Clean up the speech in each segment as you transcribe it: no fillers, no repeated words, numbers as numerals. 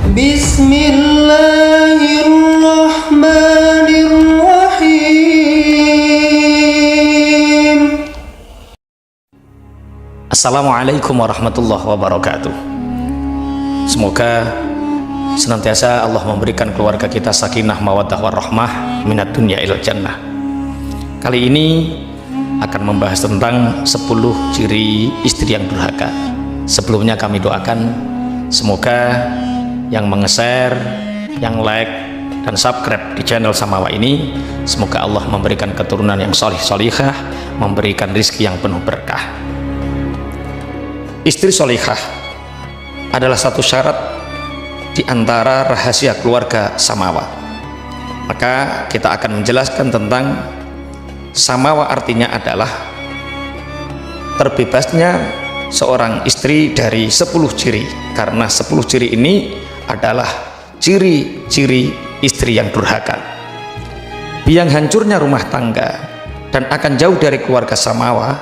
Bismillahirrahmanirrahim. Assalamualaikum warahmatullahi wabarakatuh. Semoga senantiasa Allah memberikan keluarga kita sakinah mawaddah warahmah minad dunya ilal jannah. Kali ini akan membahas tentang 10 ciri istri yang durhaka. Sebelumnya kami doakan semoga yang menge-share, yang like dan subscribe di channel Samawa ini, semoga Allah memberikan keturunan yang solih-solihah, memberikan rizki yang penuh berkah. Istri solihah adalah satu syarat di antara rahasia keluarga Samawa. Maka kita akan menjelaskan tentang Samawa, artinya adalah terbebasnya seorang istri dari 10 ciri, karena 10 ciri ini adalah ciri-ciri istri yang durhaka. Biang hancurnya rumah tangga dan akan jauh dari keluarga Samawa,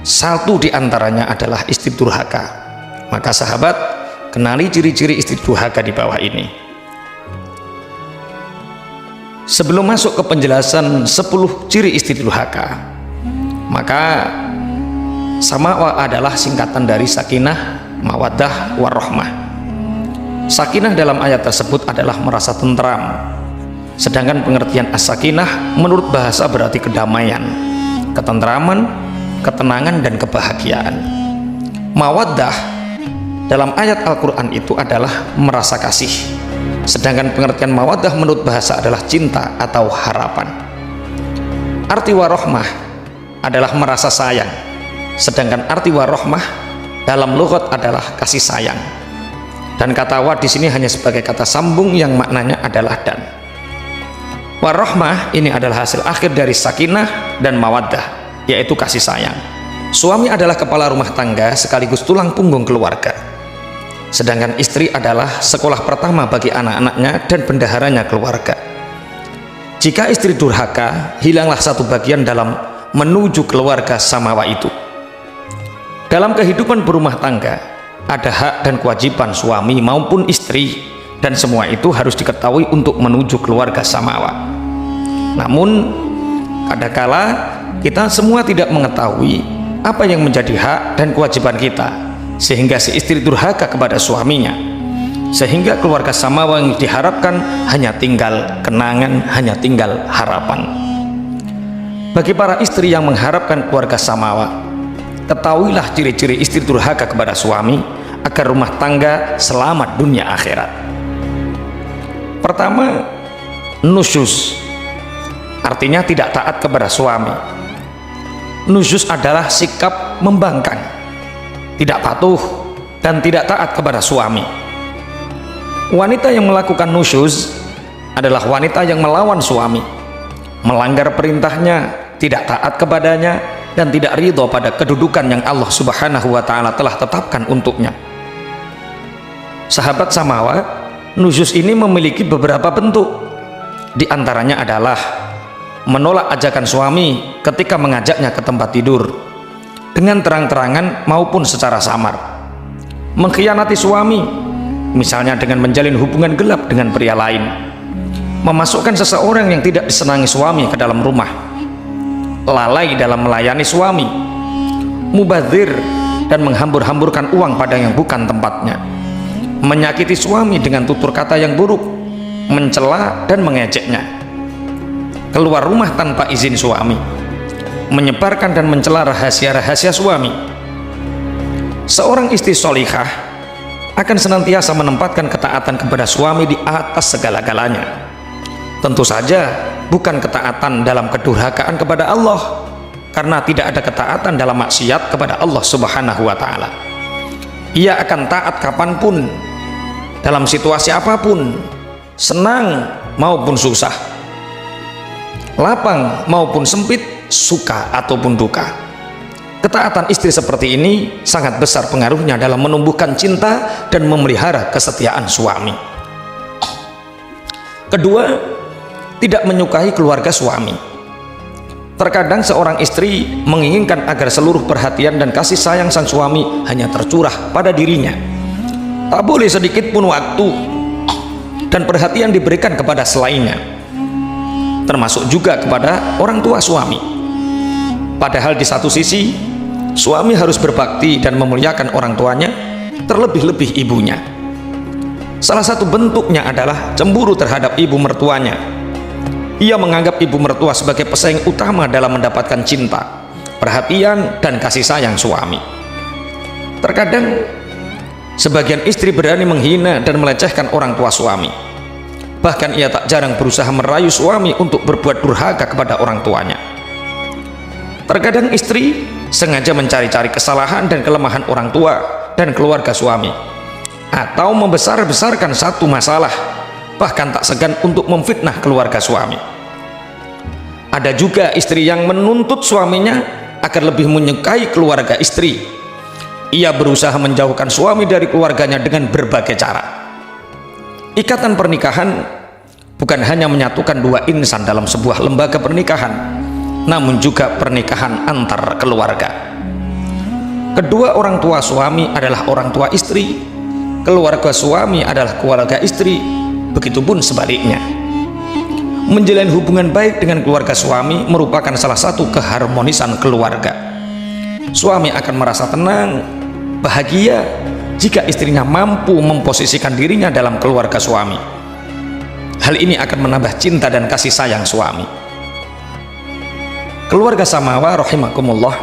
satu di antaranya adalah istri durhaka. Maka sahabat, kenali ciri-ciri istri durhaka di bawah ini. Sebelum masuk ke penjelasan 10 ciri istri durhaka, maka Samawa adalah singkatan dari sakinah, mawaddah, warahmah. Sakinah dalam ayat tersebut adalah merasa tentram, sedangkan pengertian as-sakinah menurut bahasa berarti kedamaian, ketentraman, ketenangan, dan kebahagiaan. Mawaddah dalam ayat Al-Quran itu adalah merasa kasih, sedangkan pengertian mawaddah menurut bahasa adalah cinta atau harapan. Arti warahmah adalah merasa sayang, sedangkan arti warahmah dalam lughat adalah kasih sayang. Dan kata wa di sini hanya sebagai kata sambung yang maknanya adalah dan. Warahmah ini adalah hasil akhir dari sakinah dan mawaddah, yaitu kasih sayang. Suami adalah kepala rumah tangga sekaligus tulang punggung keluarga, sedangkan istri adalah sekolah pertama bagi anak-anaknya dan bendaharanya keluarga. Jika istri durhaka, hilanglah satu bagian dalam menuju keluarga Samawa itu. Dalam kehidupan berumah tangga ada hak dan kewajiban suami maupun istri, dan semua itu harus diketahui untuk menuju keluarga Samawa. Namun kadangkala kita semua tidak mengetahui apa yang menjadi hak dan kewajiban kita, sehingga si istri durhaka kepada suaminya, sehingga keluarga Samawa yang diharapkan hanya tinggal kenangan, hanya tinggal harapan. Bagi para istri yang mengharapkan keluarga Samawa, ketahuilah ciri-ciri istri durhaka kepada suami agar rumah tangga selamat dunia akhirat. Pertama, nusyuz, artinya tidak taat kepada suami. Nusyuz adalah sikap membangkang, tidak patuh dan tidak taat kepada suami. Wanita yang melakukan nusyuz adalah wanita yang melawan suami, melanggar perintahnya, tidak taat kepadanya, dan tidak ridho pada kedudukan yang Allah Subhanahu wa Ta'ala telah tetapkan untuknya. Sahabat Samawa, nusyuz ini memiliki beberapa bentuk. Di antaranya adalah menolak ajakan suami ketika mengajaknya ke tempat tidur dengan terang-terangan maupun secara samar, mengkhianati suami, misalnya dengan menjalin hubungan gelap dengan pria lain, memasukkan seseorang yang tidak disenangi suami ke dalam rumah, lalai dalam melayani suami, mubadzir dan menghambur-hamburkan uang pada yang bukan tempatnya, menyakiti suami dengan tutur kata yang buruk, mencela dan mengejeknya, keluar rumah tanpa izin suami, menyebarkan dan mencela rahasia-rahasia suami. Seorang istri solihah akan senantiasa menempatkan ketaatan kepada suami di atas segala-galanya. Tentu saja bukan ketaatan dalam kedurhakaan kepada Allah, karena tidak ada ketaatan dalam maksiat kepada Allah Subhanahu wa Ta'ala. Ia akan taat kapanpun, dalam situasi apapun, senang maupun susah, lapang maupun sempit, suka ataupun duka. Ketaatan istri seperti ini sangat besar pengaruhnya dalam menumbuhkan cinta dan memelihara kesetiaan suami. Kedua, tidak menyukai keluarga suami. Terkadang seorang istri menginginkan agar seluruh perhatian dan kasih sayang sang suami hanya tercurah pada dirinya. Tak boleh sedikit pun waktu dan perhatian diberikan kepada selainnya, termasuk juga kepada orang tua suami. Padahal di satu sisi suami harus berbakti dan memuliakan orang tuanya, terlebih-lebih ibunya. Salah satu bentuknya adalah cemburu terhadap ibu mertuanya. Ia menganggap ibu mertua sebagai pesaing utama dalam mendapatkan cinta, perhatian, dan kasih sayang suami. Terkadang sebagian istri berani menghina dan melecehkan orang tua suami. Bahkan ia tak jarang berusaha merayu suami untuk berbuat durhaka kepada orang tuanya. Terkadang istri sengaja mencari-cari kesalahan dan kelemahan orang tua dan keluarga suami, atau membesar-besarkan satu masalah, bahkan tak segan untuk memfitnah keluarga suami. Ada juga istri yang menuntut suaminya agar lebih menyukai keluarga istri. Ia berusaha menjauhkan suami dari keluarganya dengan berbagai cara. Ikatan pernikahan bukan hanya menyatukan dua insan dalam sebuah lembaga pernikahan, namun juga pernikahan antar keluarga. Kedua orang tua suami adalah orang tua istri, keluarga suami adalah keluarga istri, begitupun sebaliknya. Menjalin hubungan baik dengan keluarga suami merupakan salah satu keharmonisan keluarga. Suami akan merasa tenang, bahagia jika istrinya mampu memposisikan dirinya dalam keluarga suami. Hal ini akan menambah cinta dan kasih sayang suami. Keluarga samawa rahimakumullah.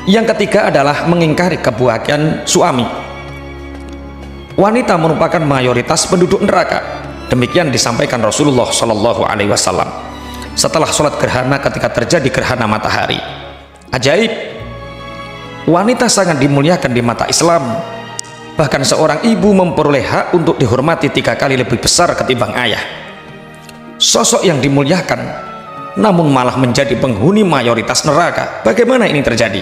Yang ketiga adalah mengingkari kebahagiaan suami. Wanita merupakan mayoritas penduduk neraka. Demikian disampaikan Rasulullah Shallallahu Alaihi Wasallam setelah sholat gerhana ketika terjadi gerhana matahari. Ajaib, wanita sangat dimuliakan di mata Islam. Bahkan seorang ibu memperoleh hak untuk dihormati 3 kali lebih besar ketimbang ayah. Sosok yang dimuliakan namun malah menjadi penghuni mayoritas neraka. Bagaimana ini terjadi?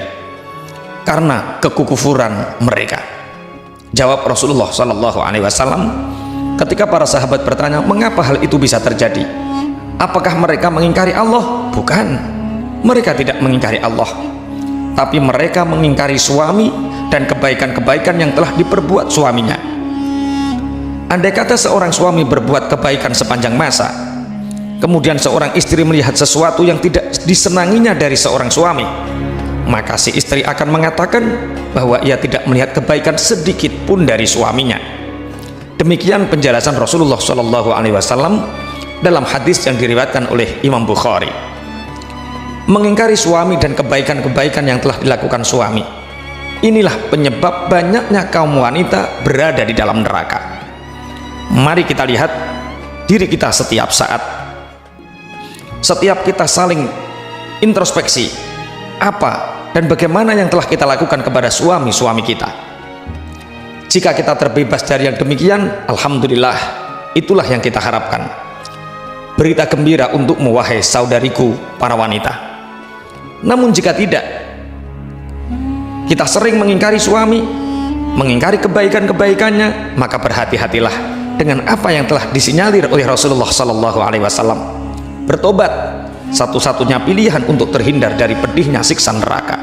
Karena kekufuran mereka. Jawab Rasulullah Shallallahu Alaihi Wasallam ketika para sahabat bertanya, mengapa hal itu bisa terjadi? Apakah mereka mengingkari Allah? Bukan, mereka tidak mengingkari Allah, tapi mereka mengingkari suami dan kebaikan-kebaikan yang telah diperbuat suaminya. Andai kata seorang suami berbuat kebaikan sepanjang masa, kemudian seorang istri melihat sesuatu yang tidak disenanginya dari seorang suami, maka si istri akan mengatakan bahwa ia tidak melihat kebaikan sedikit pun dari suaminya. Demikian penjelasan Rasulullah Shallallahu Alaihi Wasallam dalam hadis yang diriwayatkan oleh Imam Bukhari. Mengingkari suami dan kebaikan-kebaikan yang telah dilakukan suami, inilah penyebab banyaknya kaum wanita berada di dalam neraka. Mari kita lihat diri kita setiap saat. Setiap kita saling introspeksi apa dan bagaimana yang telah kita lakukan kepada suami-suami kita. Jika kita terbebas dari yang demikian, alhamdulillah, itulah yang kita harapkan. Berita gembira untukmu wahai saudariku para wanita. Namun jika tidak, kita sering mengingkari suami, mengingkari kebaikan-kebaikannya, maka berhati-hatilah dengan apa yang telah disinyalir oleh Rasulullah Sallallahu Alaihi Wasallam. Bertobat, satu-satunya pilihan untuk terhindar dari pedihnya siksa neraka.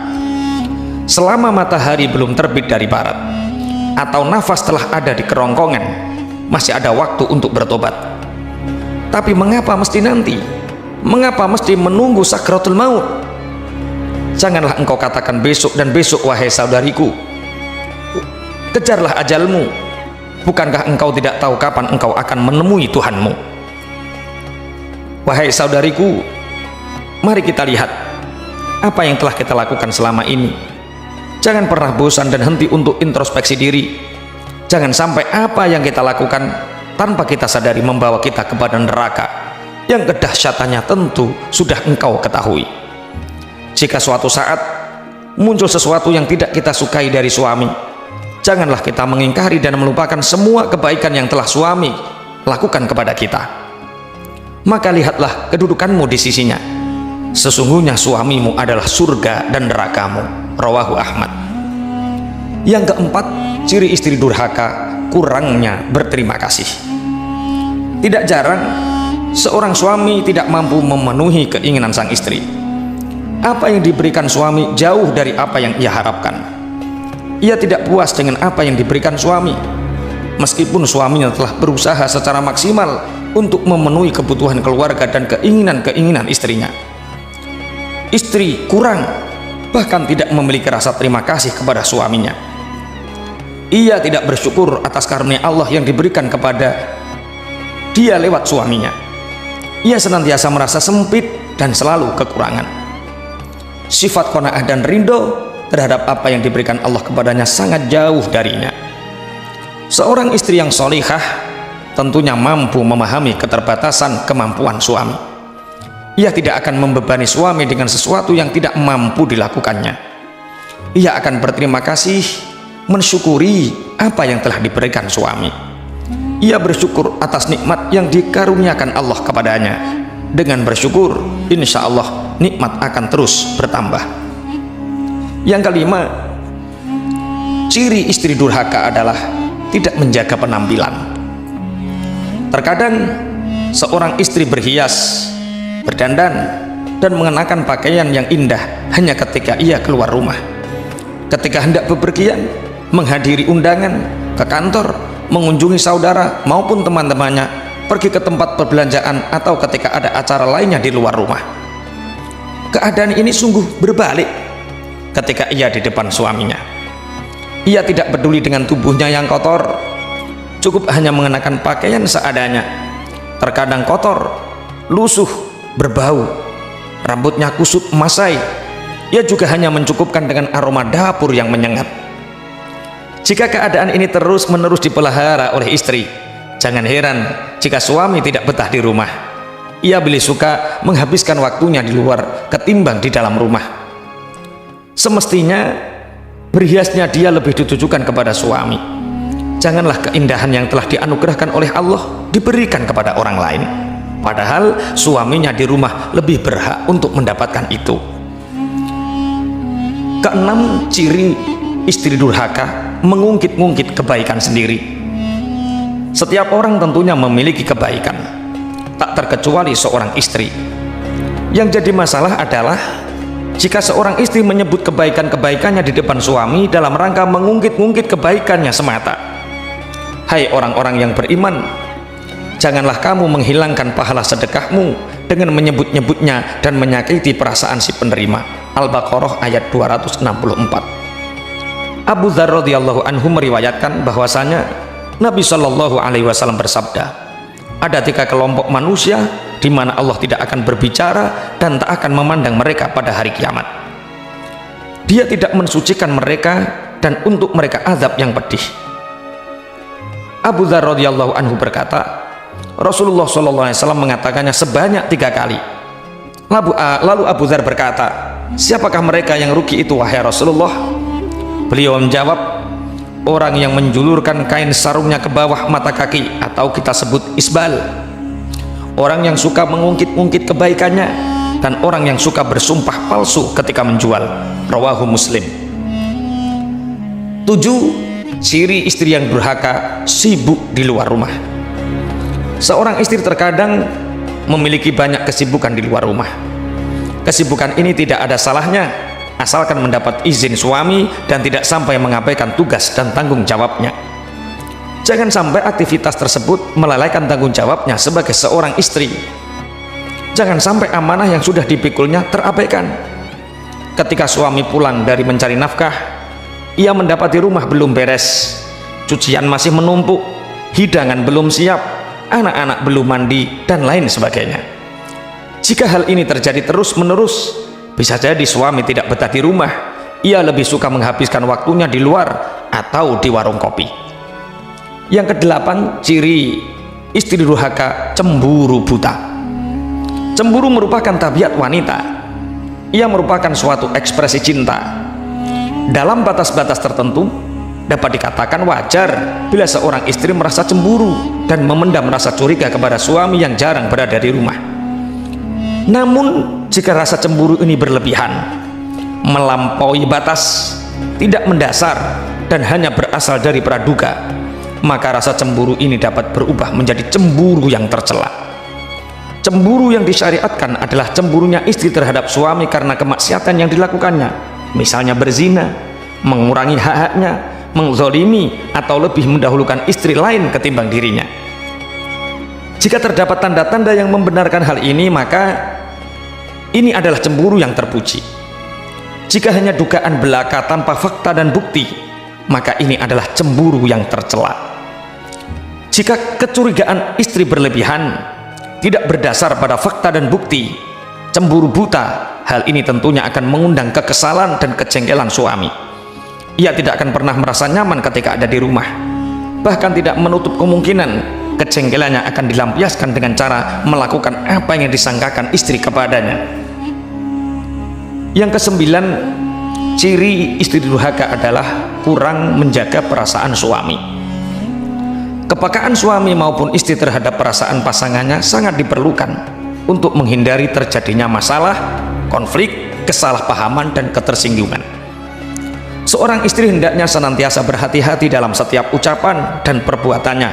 Selama matahari belum terbit dari barat atau nafas telah ada di kerongkongan, masih ada waktu untuk bertobat. Tapi mengapa mesti nanti? Mengapa mesti menunggu sakratul maut? Janganlah engkau katakan besok dan besok wahai saudariku. Kejarlah ajalmu. Bukankah engkau tidak tahu kapan engkau akan menemui Tuhanmu? Wahai saudariku, mari kita lihat apa yang telah kita lakukan selama ini. Jangan pernah bosan dan henti untuk introspeksi diri. Jangan sampai apa yang kita lakukan tanpa kita sadari membawa kita kepada neraka yang kedahsyatannya tentu sudah engkau ketahui. Jika suatu saat muncul sesuatu yang tidak kita sukai dari suami, janganlah kita mengingkari dan melupakan semua kebaikan yang telah suami lakukan kepada kita. Maka lihatlah kedudukanmu di sisinya. Sesungguhnya suamimu adalah surga dan nerakamu. Rawahu Ahmad. Yang keempat, ciri istri durhaka, kurangnya berterima kasih. Tidak jarang seorang suami tidak mampu memenuhi keinginan sang istri. Apa yang diberikan suami jauh dari apa yang ia harapkan. Ia tidak puas dengan apa yang diberikan suami. meskipun suaminya telah berusaha secara maksimal untuk memenuhi kebutuhan keluarga dan keinginan-keinginan istrinya. Istri kurang, bahkan tidak memiliki rasa terima kasih kepada suaminya. Ia tidak bersyukur atas karunia Allah yang diberikan kepada dia lewat suaminya. Ia senantiasa merasa sempit dan selalu kekurangan. Sifat qanaah dan ridho terhadap apa yang diberikan Allah kepadanya sangat jauh darinya. Seorang istri yang solihah tentunya mampu memahami keterbatasan kemampuan suami. Ia tidak akan membebani suami dengan sesuatu yang tidak mampu dilakukannya. Ia akan berterima kasih, mensyukuri apa yang telah diberikan suami. Ia bersyukur atas nikmat yang dikaruniakan Allah kepadanya. Dengan bersyukur, insya Allah nikmat akan terus bertambah. Yang kelima, ciri istri durhaka adalah tidak menjaga penampilan. Terkadang seorang istri berhias, berdandan, dan mengenakan pakaian yang indah hanya ketika ia keluar rumah. Ketika hendak bepergian, menghadiri undangan, ke kantor, mengunjungi saudara maupun teman-temannya, pergi ke tempat perbelanjaan, atau ketika ada acara lainnya di luar rumah. Keadaan ini sungguh berbalik ketika ia di depan suaminya. Ia tidak peduli dengan tubuhnya yang kotor, cukup hanya mengenakan pakaian seadanya. Terkadang kotor, lusuh, berbau, rambutnya kusut emasai. Ia juga hanya mencukupkan dengan aroma dapur yang menyengat. Jika keadaan ini terus-menerus dipelihara oleh istri, jangan heran jika suami tidak betah di rumah. Ia lebih suka menghabiskan waktunya di luar ketimbang di dalam rumah. Semestinya berhiasnya dia lebih ditujukan kepada suami. Janganlah keindahan yang telah dianugerahkan oleh Allah diberikan kepada orang lain, padahal suaminya di rumah lebih berhak untuk mendapatkan itu. Keenam, ciri istri durhaka mengungkit-ungkit kebaikan sendiri. Setiap orang tentunya memiliki kebaikan, tak terkecuali seorang istri. Yang jadi masalah adalah jika seorang istri menyebut kebaikan-kebaikannya di depan suami dalam rangka mengungkit-ungkit kebaikannya semata. Hai orang-orang yang beriman, janganlah kamu menghilangkan pahala sedekahmu dengan menyebut-nyebutnya dan menyakiti perasaan si penerima. Al-Baqarah ayat 264. Abu Dzar radhiyallahu anhu meriwayatkan bahwasanya Nabi Shallallahu alaihi wasallam bersabda, ada 3 kelompok manusia di mana Allah tidak akan berbicara dan tak akan memandang mereka pada hari kiamat. Dia tidak mensucikan mereka dan untuk mereka azab yang pedih. Abu Dzar radhiyallahu anhu berkata, Rasulullah sallallahu alaihi wasallam mengatakannya sebanyak 3 kali. Lalu Abu Dzar berkata, siapakah mereka yang rugi itu wahai Rasulullah? Beliau menjawab, orang yang menjulurkan kain sarungnya ke bawah mata kaki atau kita sebut isbal, orang yang suka mengungkit-ungkit kebaikannya, dan orang yang suka bersumpah palsu ketika menjual. Rawahu Muslim. 7. Ciri istri yang durhaka sibuk di luar rumah. Seorang istri terkadang memiliki banyak kesibukan di luar rumah. Kesibukan ini tidak ada salahnya asalkan mendapat izin suami dan tidak sampai mengabaikan tugas dan tanggung jawabnya. Jangan sampai aktivitas tersebut melalaikan tanggung jawabnya sebagai seorang istri. Jangan sampai amanah yang sudah dipikulnya terabaikan. Ketika suami pulang dari mencari nafkah, ia mendapati rumah belum beres, cucian masih menumpuk, hidangan belum siap, anak-anak belum mandi, dan lain sebagainya. Jika hal ini terjadi terus-menerus, bisa jadi suami tidak betah di rumah. Ia lebih suka menghabiskan waktunya di luar atau di warung kopi. Yang ke-8, ciri istri durhaka cemburu buta. Cemburu merupakan tabiat wanita. Ia merupakan suatu ekspresi cinta. Dalam batas-batas tertentu dapat dikatakan wajar bila seorang istri merasa cemburu dan memendam rasa curiga kepada suami yang jarang berada di rumah. Namun jika rasa cemburu ini berlebihan, melampaui batas, tidak mendasar, dan hanya berasal dari praduga, maka rasa cemburu ini dapat berubah menjadi cemburu yang tercela. Cemburu yang disyariatkan adalah cemburunya istri terhadap suami karena kemaksiatan yang dilakukannya, misalnya berzina, mengurangi hak-haknya, menzolimi atau lebih mendahulukan istri lain ketimbang dirinya. Jika terdapat tanda-tanda yang membenarkan hal ini, maka ini adalah cemburu yang terpuji. Jika hanya dugaan belaka tanpa fakta dan bukti, maka ini adalah cemburu yang tercela. Jika kecurigaan istri berlebihan, tidak berdasar pada fakta dan bukti, cemburu buta, hal ini tentunya akan mengundang kekesalan dan kejengkelan suami. Ia tidak akan pernah merasa nyaman ketika ada di rumah. Bahkan tidak menutup kemungkinan kejengkelannya akan dilampiaskan dengan cara melakukan apa yang disangkakan istri kepadanya. Yang kesembilan, ciri istri durhaka adalah kurang menjaga perasaan suami. Kepekaan suami maupun istri terhadap perasaan pasangannya sangat diperlukan untuk menghindari terjadinya masalah, konflik, kesalahpahaman, dan ketersinggungan. Seorang istri hendaknya senantiasa berhati-hati dalam setiap ucapan dan perbuatannya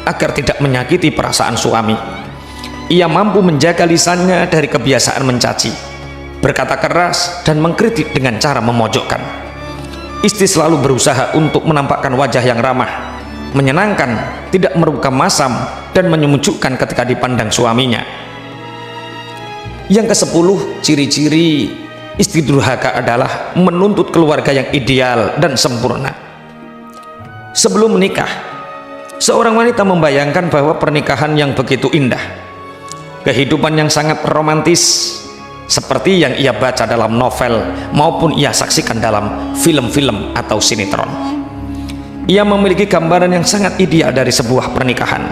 agar tidak menyakiti perasaan suami. Ia mampu menjaga lisannya dari kebiasaan mencaci, berkata keras, dan mengkritik dengan cara memojokkan. Istri selalu berusaha untuk menampakkan wajah yang ramah, menyenangkan, tidak merupakan masam, dan menyemujukkan ketika dipandang suaminya. Yang ke-10, ciri-ciri istri durhaka adalah menuntut keluarga yang ideal dan sempurna. Sebelum menikah, seorang wanita membayangkan bahwa pernikahan yang begitu indah, kehidupan yang sangat romantis, seperti yang ia baca dalam novel maupun ia saksikan dalam film-film atau sinetron. Ia memiliki gambaran yang sangat ideal dari sebuah pernikahan.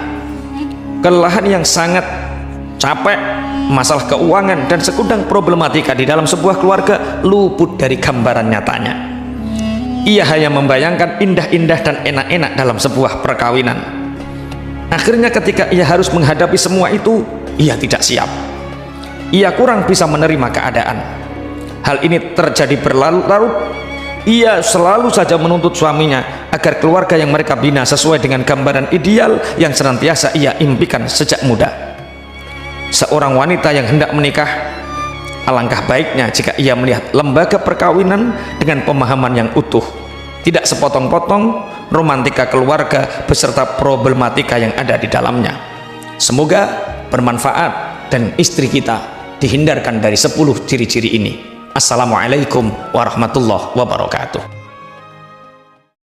Kelelahan yang sangat capek, masalah keuangan, dan sekudang problematika di dalam sebuah keluarga luput dari gambaran nyatanya. Ia hanya membayangkan indah-indah dan enak-enak dalam sebuah perkawinan. Akhirnya ketika ia harus menghadapi semua itu, ia tidak siap. Ia kurang bisa menerima keadaan. Hal ini terjadi berlarut-larut. Ia selalu saja menuntut suaminya agar keluarga yang mereka bina sesuai dengan gambaran ideal yang senantiasa ia impikan sejak muda. Seorang wanita yang hendak menikah, alangkah baiknya jika ia melihat lembaga perkawinan dengan pemahaman yang utuh, tidak sepotong-potong romantika keluarga beserta problematika yang ada di dalamnya. Semoga bermanfaat dan istri kita dihindarkan dari 10 ciri-ciri ini. Assalamualaikum warahmatullahi wabarakatuh.